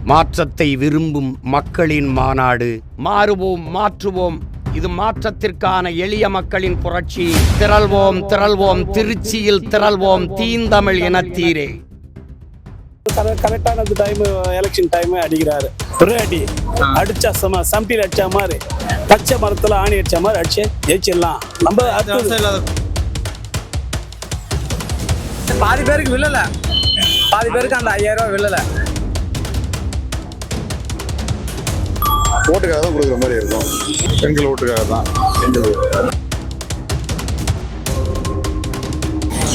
மாற்றத்தை விரும்பும் மக்களின் மாநாடு. மாறுவோம், மாற்றுவோம். இது மாற்றத்திற்கான எளிய மக்களின் புரட்சி. திரள்வோம், திரள்வோம், திருச்சியில் திரள்வோம், தீந்தமிழ் இனத்தீரே. கரெக்டான டைம், எலெக்ஷன் டைம் அடிக்கிறாரு. ஒரே அடி அடிச்சா சம்டியில் அடிச்சா மாதிரி, பச்சை மரத்துல ஆணி அடிச்ச மாதிரி அடிச்சு ஜெயிச்சிடலாம். நம்ம பாதி பேருக்கு விழல, பாதி பேருக்கு அந்த 5000 ரூபாய் விழல. ஓட்டுக்காக தான் கொடுக்குற மாதிரி இருக்கும். பெண்கள் ஓட்டுக்காக தான்.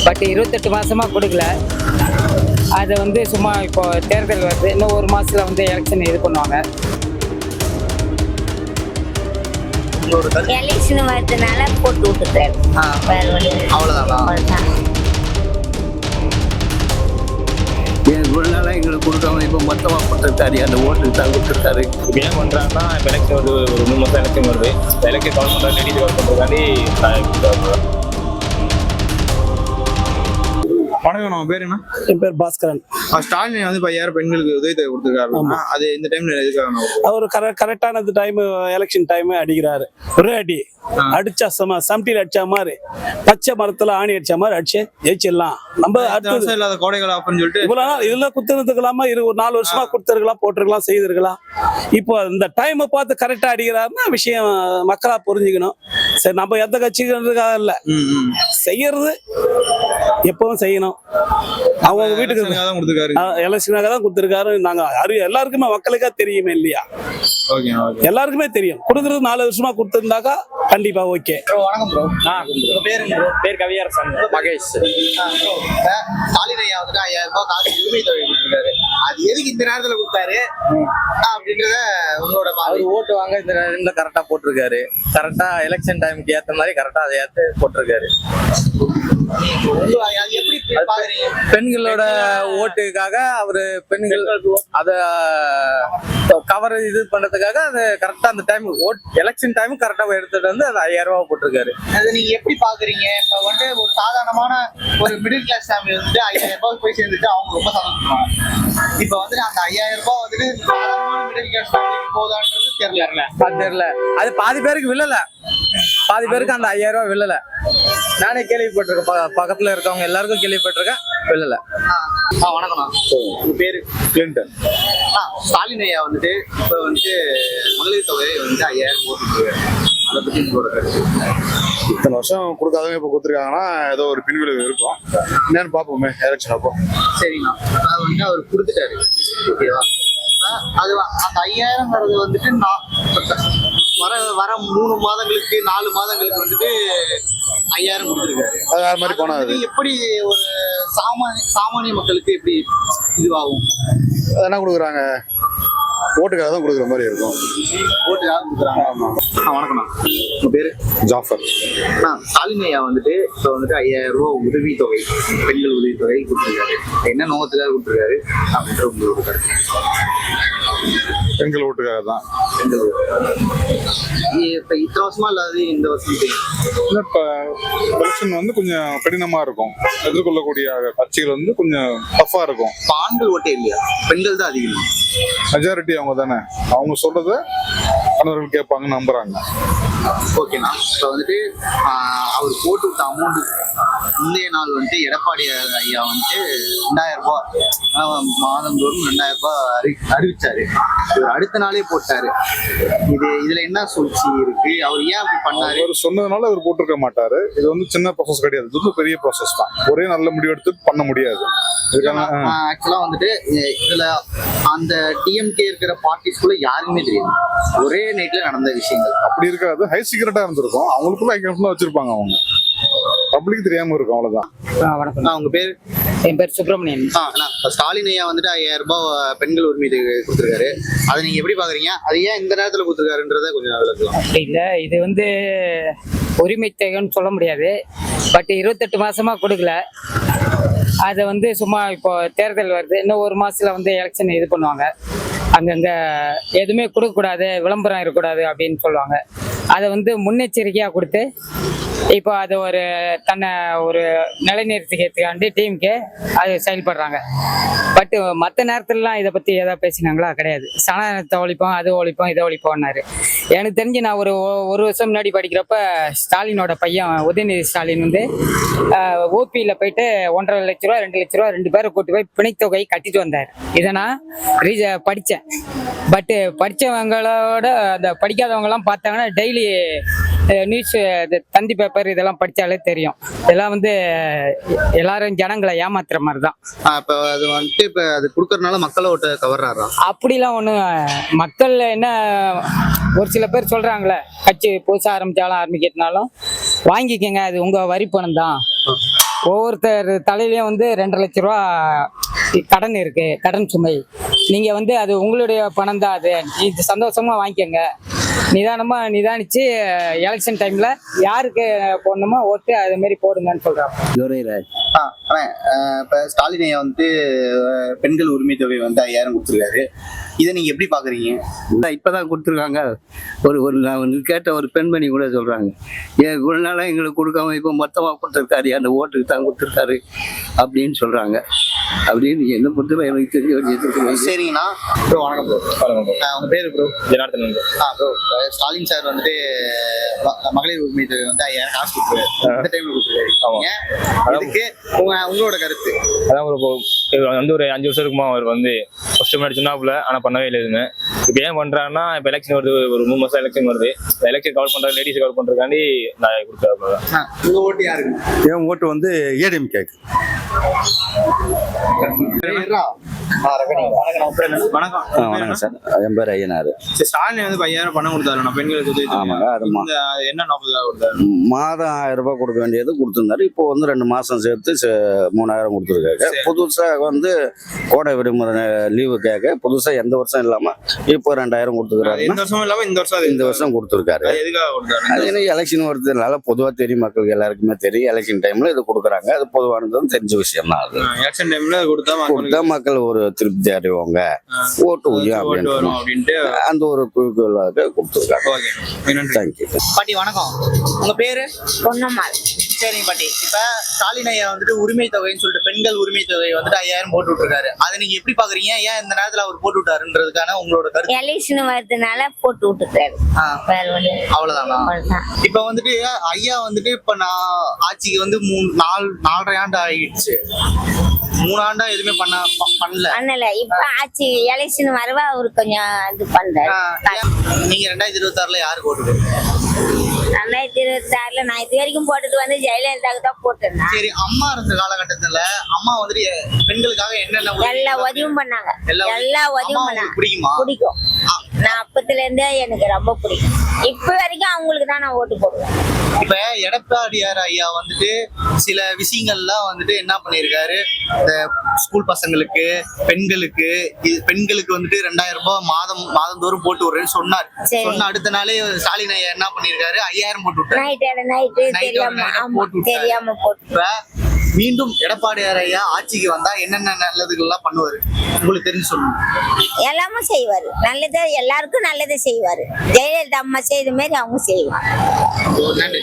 பட் 28 மாசமா கொடுக்கல. அதை வந்து சும்மா இப்போ தேர்தல் வருது, இன்னும் ஒரு மாசத்துல வந்து எலெக்ஷன் இது பண்ணுவாங்க. எலெக்ஷன் வரதுனால போட்டு விட்டுட்டாரு. அவ்வளவுதான். இவ்வளவு நாளா எங்களுக்கு கொடுக்காம இப்போ மொத்தமாக கொடுத்துருக்காரு. அந்த ஓட்டு தான் கொடுத்துருக்காரு. இப்போ ஏன் பண்ணுறாங்கன்னா, இப்போ எலெக்ஷன் வந்து ஒரு 3 மாதம் எலெக்ஷன் வருது. எலெக்ஷன் கவர் பண்ணுறாங்க, லேடிஸ் கவர் பண்ணுறதுக்காண்டி. வணக்கம், நம்ம பேர் என்ன? என் பேர் பாஸ்கரன். ஸ்டாலின் வந்து 5000 பெண்களுக்கு உதவித்தொகை கொடுத்துருக்காரு. அது இந்த டைம்ல எதுக்காக அவரு கரெக்டான டைம், எலெக்ஷன் டைம் அடிக்கிறாரு. ஒரே அடி அடிச்சா சம்டியில் அடிச்சா மாதிரி, பச்சை மரத்துல ஆணி அடிச்ச மாதிரி அடிச்சு ஜெயிச்சிடலாம். நம்ம இல்லாத கோடைகள் ஆஃபர்னு சொல்லிட்டு இவ்வளவு இதெல்லாம் குத்துறதுக்கலாமா, ஒரு 4 வருஷமா கொடுத்துருக்கலாம், போட்டிருக்கலாம், செய்திருக்கலாம். இப்போ இந்த டைமை பார்த்து கரெக்டா அடிக்கிறாருன்னா விஷயம் மக்களா புரிஞ்சுக்கணும். சரி, நம்ம எந்த கட்சிக்காக இல்ல, செய்யறது எப்பவும் செய்யணும். அவங்க வீட்டுக்கு எலெக்ஷனாக தான் கொடுத்துருக்காரு. நாங்க எல்லாருக்குமே மக்களுக்கா தெரியுமே இல்லையா, எல்லாருக்குமே தெரியும். கொடுக்கறது 4 வருஷமா கொடுத்துருந்தாக்கா கண்டிப்பா ஓகே. வணக்கம் ப்ரோ. பேர் கவியரசன் மகேஷ். ஸ்டாலின் ஐயா வந்துட்டு 5000 ரூபாய் காசு உரிமை தொகை கொடுத்துருக்காரு. அது எதுக்கு இந்த நேரத்துல கொடுத்தாரு அப்படின்றத உங்களோட ஓட்டு வாங்க இந்த நேரத்துல கரெக்டா போட்டிருக்காரு. கரெக்டா எலெக்ஷன் டைமுக்கு ஏத்த மாதிரி கரெக்டா அதை ஏத்து போட்டிருக்காரு. எப்படி பாக்குறீங்க? பெண்களோட ஓட்டுக்காக அவரு பெண்கள் அத கவர் இது பண்றதுக்காக அது கரெக்டா அந்த டைம் எலெக்ஷன் டைம் கரெக்டா எடுத்துட்டு வந்து அது 5000 ரூபாய் போட்டிருக்காரு. அது நீங்க எப்படி பாக்குறீங்க? இப்ப வந்து ஒரு சாதாரணமான ஒரு மிடில் கிளாஸ் ஃபேமிலி வந்துட்டு 5000 ரூபாய் போய் சேர்ந்துட்டு அவங்க ரொம்ப சந்தோஷப்படுவாங்க. இப்ப வந்து அந்த 5000 ரூபாய் வந்துட்டு சாதாரணமான மிடில் கிளாஸ் ஃபேமிலிக்கு போதான்றது தெரியல. அது பாதி பேருக்கு விழல, பாதி பேருக்கு அந்த 5000 ரூபாய் விழல. நானே கேள்விப்பட்டிருக்கேன், பக்கத்துல இருக்கவங்க எல்லாருக்கும் கேள்விப்பட்டிருக்கேன், விழல. வணக்கம், உங்க பேரு? கிளின்டன். ஸ்டாலின் ஐயா வந்துட்டு இப்ப வந்துட்டு மகளிர் தொகை வந்து 5000 போட்டுருக்காரு. அதை பத்தி உங்களோட கருத்து? இத்தனை வருஷம் கொடுக்காதவங்க இப்போ கொடுத்துருக்காங்கன்னா ஏதோ ஒரு பின்விளைவு இருக்கும். என்னன்னு பார்ப்போமே எலெக்ஷன் அப்போ. சரிண்ணா, அது வந்து அவர் கொடுத்துட்டாரு, ஓகேவா? அது அந்த 5000ங்கிறது வந்துட்டு வர 3 மாதங்களுக்கு 4 மாதங்களுக்கு வந்துட்டு 5000 கொடுத்துருக்காரு. அது வேற மாதிரி போனா அது எப்படி ஒரு சாமானிய மக்களுக்கு எப்படி இதுவாகும்? அது என்ன கொடுக்குறாங்க, ஓட்டுக்காக தான் கொடுக்குற மாதிரி இருக்கும். ஓட்டுக்காக கொடுக்குறாங்க. வணக்கம்ண்ணா, உங்க பேரு? ஜாஃபர். ஸ்டாலின் ஐயா வந்துட்டு இப்போ வந்துட்டு 5000 ரூபாய் உதவித்தொகை, பெண்கள் உதவித்தொகை கொடுத்துருக்காரு. என்ன நோக்கத்துக்காக கொடுத்துருக்காரு அப்படின்ற உங்களோட கருத்து? பெண்கள் ஓட்டுக்காக தான். இப்ப இத்தனை வருஷமா இல்லாத இந்த வருஷம் இப்போ எலெக்ஷன் வந்து கொஞ்சம் கடினமா இருக்கும். எதிர்கொள்ளக்கூடிய கட்சிகள் வந்து கொஞ்சம் டஃபா இருக்கும். ஆண்கள் ஓட்டே இல்லையா, பெண்கள் தான் அதிகம். மெஜாரிட்டி அவங்க தானே, அவங்க சொல்றத கணவர்கள் கேட்பாங்கன்னு நம்புறாங்க. ஓகேண்ணா, இப்போ வந்துட்டு அவர் போட்டு விட்ட அமௌண்ட் முந்தைய நாள் வந்துட்டு எடப்பாடி ஐயா வந்துட்டு 2000 ரூபாய் மாதந்தோறும் 2000 ரூபாய் அறிவிச்சாரு. அடுத்த நாளே போட்டாரு. இதுல என்ன சூழ்ச்சி இருக்கு? அவர் ஏன் அப்படி பண்ணாரு? அவர் சொன்னதுனால அவர் போட்டிருக்க மாட்டாரு. இது வந்து சின்ன ப்ராசஸ் கிடையாது, இது வந்து பெரிய ப்ராசஸ் தான். ஒரே நல்ல முடிவு எடுத்து பண்ண முடியாது. ஆக்சுவலா வந்துட்டு இதுல அந்த டிஎம்கே இருக்கிற பார்ட்டிஸ்குள்ள யாருமே தெரியாது. ஒரே நைட்ல நடந்த விஷயங்கள் அப்படி இருக்காது. ஹை சீக்கிரட்டா இருந்திருக்கும். அவங்களுக்குள்ள ஐக்கியம் வச்சிருப்பாங்க, அவங்க பப்ளிக் தெரியாம இருக்கும், அவ்வளவுதான். வணக்கம், உங்க பேரு? என் பேர் சுப்பிரமணியன். ஸ்டாலின் ஐயா வந்துட்டு 5000 ரூபாய் பெண்கள் உரிமை கொடுத்துருக்காரு. அதை நீங்க எப்படி பாக்குறீங்க? அது ஏன் இந்த நேரத்துல கொடுத்துருக்காருன்றத கொஞ்சம் விளக்கலாம். அப்படி இல்லை, இது வந்து உரிமை தொகைன்னு சொல்ல முடியாது. பட் 28 மாசமா கொடுக்கல. அதை வந்து சும்மா இப்போ தேர்தல் வருது, இன்னும் ஒரு மாசத்துல வந்து எலெக்ஷன் இது பண்ணுவாங்க. அங்கங்க எதுவுமே கொடுக்கக்கூடாது, விளம்பரம் இருக்கக்கூடாது அப்படின்னு சொல்லுவாங்க. அதை வந்து முன்னெச்சரிக்கையாக கொடுத்து இப்போ அது ஒரு தன்னை ஒரு நிலைநிறுத்திக்கிறதுக்காண்டி டீமுக்கு அது செயல்படுறாங்க. பட் மற்ற நேரத்துலலாம் இதை பற்றி எதாவது பேசினாங்களா? கிடையாது. சனாதனத்தை ஒழிப்போம், அது ஒழிப்போம், இதை ஒழிப்போம்னாரு. எனக்கு தெரிஞ்சு நான் ஒரு வருஷம் முன்னாடி படிக்கிறப்ப ஸ்டாலினோட பையன் உதயநிதி ஸ்டாலின் வந்து ஓபியில் போயிட்டு 1.5 லட்ச ரூபா 2 லட்ச ரூபா 2 பேரை கூட்டி போய் பிணைத்தொகை கட்டிட்டு வந்தார். இதை நான் படித்தேன். பட்டு படித்தவங்களோட அந்த படிக்காதவங்கலாம் பார்த்தாங்கன்னா டெய்லி நியூஸ் தந்தி பேப்பர் இதெல்லாம் படித்தாலே தெரியும். இதெல்லாம் வந்து எல்லாரும் ஜனங்களை ஏமாத்துற மாதிரி தான். இப்போ அது வந்துட்டு இப்போ அது கொடுக்கறதுனால மக்களை ஓட்ட கவர்றாரா? அப்படிலாம் ஒன்றும் மக்கள் என்ன ஒரு சில பேர் சொல்கிறாங்களே, கட்சி புதுசாக ஆரம்பிக்கிறதுனாலும் வாங்கிக்கங்க, அது உங்கள் வரி பணம் தான். ஒவ்வொருத்தர் தலையிலையும் வந்து 2.5 லட்ச ரூபா கடன் இருக்கு, கடன் சுமை. நீங்கள் வந்து அது உங்களுடைய பணம் தான், அது இது சந்தோஷமாக வாங்கிக்கோங்க, நிதானிச்சு எலெக்ஷன் டைம்ல யாருக்கு போடணுமோ ஓட்டு அது மாதிரி போடுங்கன்னு சொல்றாங்க. இப்ப ஸ்டாலின் ஐயா வந்து பெண்கள் உரிமை தொகை வந்து 5000 கொடுத்துருக்காரு. இதை நீங்க எப்படி பாக்குறீங்க? இப்பதான் கொடுத்துருக்காங்க. நான் வந்து கேட்ட ஒரு பெண்மணி கூட சொல்றாங்க, ஏன் ஒரு நாளா எங்களுக்கு கொடுக்காம இப்போ மொத்தமா கொடுத்துருக்காரு, அந்த ஓட்டுக்கு தான் கொடுத்துருக்காரு அப்படின்னு சொல்றாங்க. அப்படின்னு என்ன பொறுத்தவரை எனக்கு தெரியும். சரிங்கண்ணா. ப்ரோ வணக்கம் ப்ரோ. வணக்கம் ப்ரோ. உங்க பேரு bro? Janardhanan bro. Bro Stalin sir வந்துட்டு மகளிர் உரிமை தொகை வந்து 5000 காசு கொடுத்துருக்காரு. இந்த டைம்ல கொடுத்துருக்காரு. அதுக்கு உங்களோட கருத்து? அதான் ப்ரோ, வந்து ஒரு 5 வருஷம் இருக்குமா அவர் வந்து ஃபர்ஸ்ட் முன்னாடி சொன்னாப்புல, ஆனால் பண்ணவே இல்லை எதுவுமே. இப்போ ஏன் பண்றாருன்னா, இப்போ எலெக்ஷன் வருது, ஒரு 3 மாசம் எலெக்ஷன் வருது. எலெக்ஷன் கவர் பண்றாரு, லேடிஸ் கவர் பண்றதுக்காண்டி நான் கொடுத்தாரு. உங்க ஓட்டு யாருக்கு? என் ஓட்டு வந்து ஏடிஎம்கே. வணக்கம் சார், என் பேர் ஐயனார். ஸ்டாலின் வந்து 5000 பணம் கொடுத்தாரு பெண்களுக்கு. ஆமாங்க, அது என்ன நோக்கத்துக்காக கொடுத்தாரு? மாதம் 1000 ரூபாய் கொடுக்க வேண்டியது கொடுத்துருந்தாரு. இப்போ வந்து 2 மாசம் சேர்த்து 3000 கொடுத்துருக்காங்க. புதுசா வந்து கோடை விடுமுறை லீவு கேட்க புதுசா எந்த வருஷம் இல்லாம இப்போ 2000 கொடுத்துருக்காரு. இந்த வருஷம் இல்லாம இந்த வருஷம் கொடுத்துருக்காரு. எதுக்காக கொடுத்தாரு? அது எலெக்ஷன் வருதுனால பொதுவா தெரியும், மக்களுக்கு எல்லாருக்குமே தெரியும். எலெக்ஷன் டைம்ல இது கொடுக்குறாங்க, அது பொதுவானதும் தெரிஞ்ச விஷயம் தான். அது எலெக்ஷன் டைம்ல கொடுத்தா மக்கள் ஒரு திருப்தி அடைவாங்க, ஓட்டு அப்படின்ட்டு அந்த ஒரு குறிக்கோளாக கொடுத்துருக்காங்க. தேங்க்யூ. பாட்டி வணக்கம். உங்க பேரு? பொன்னம்மாள். சரிங்க பாட்டி. இப்ப ஸ்டாலின் ஐயா வந்துட்டு உரிமை தொகைன்னு சொல்லிட்டு பெண்கள் உரிமை தொகை வந்துட்டு 5000 போட்டு விட்டுருக்காரு. அதை நீங்க எப்படி பாக்குறீங்க? ஏன் இந்த நேரத்துல அவர் போட்டு விட்டாருன்றதுக்கான உங்களோட கருத்து? எலெக்ஷன் வருதுனால போட்டு விட்டுட்டாரு. அவ்வளவுதானா? இப்ப வந்துட்டு ஐயா வந்துட்டு இப்ப நான் ஆட்சிக்கு வந்து 4.5 ஆண்டு ஆகிடுச்சு. 3 ஆண்டா எதுவுமே பண்ணல. இப்ப ஆட்சி எலெக்ஷன் வரவா அவரு கொஞ்சம் இது பண்றாரு. நீங்க 2026ல யாருக்கு ஓட்டு போடுறீங்க? 2026ல நான் இது வரைக்கும் போட்டது வந்து ஜெயலலிதாவுக்கு தான் போட்டிருந்தேன். சரி, அம்மா இருந்த காலகட்டத்துல அம்மா வந்துட்டு பெண்களுக்காக என்னென்ன எல்லா உதவியும் பண்ணாங்க. எல்லா உதவியும் பண்ணாங்க. பிடிக்கும். நான் அப்பத்துல இருந்தே எனக்கு ரொம்ப பிடிக்கும். இப்ப வரைக்கும் அவங்களுக்கு தான் நான் ஓட்டு போடுவேன். இப்ப எடப்பாடியார் ஐயா வந்துட்டு சில விஷயங்கள்லாம் வந்துட்டு என்ன பண்ணிருக்காரு, இந்த ஸ்கூல் பசங்களுக்கு பெண்களுக்கு வந்துட்டு 2000 ரூபாய் மாதந்தோறும் போட்டு விடுறேன்னு சொன்னார். சொன்ன அடுத்த நாளே ஸ்டாலின் ஐயா என்ன பண்ணிருக்காரு, 5000 போட்டு விட்டாரு. தெரியாம போட்டு. மீண்டும் எடப்பாடியார் ஐயா ஆட்சிக்கு வந்தா என்னென்ன நல்லதுகள் எல்லாம் பண்ணுவாரு உங்களுக்கு தெரிஞ்சு சொல்லுங்க. எல்லாமே செய்வாரு. நல்லது எல்லாருக்கும் நல்லதை செய்வாரு. ஜெயலலிதா அம்மா செய்த மாதிரி அவங்க செய்வாங்க. நன்றி.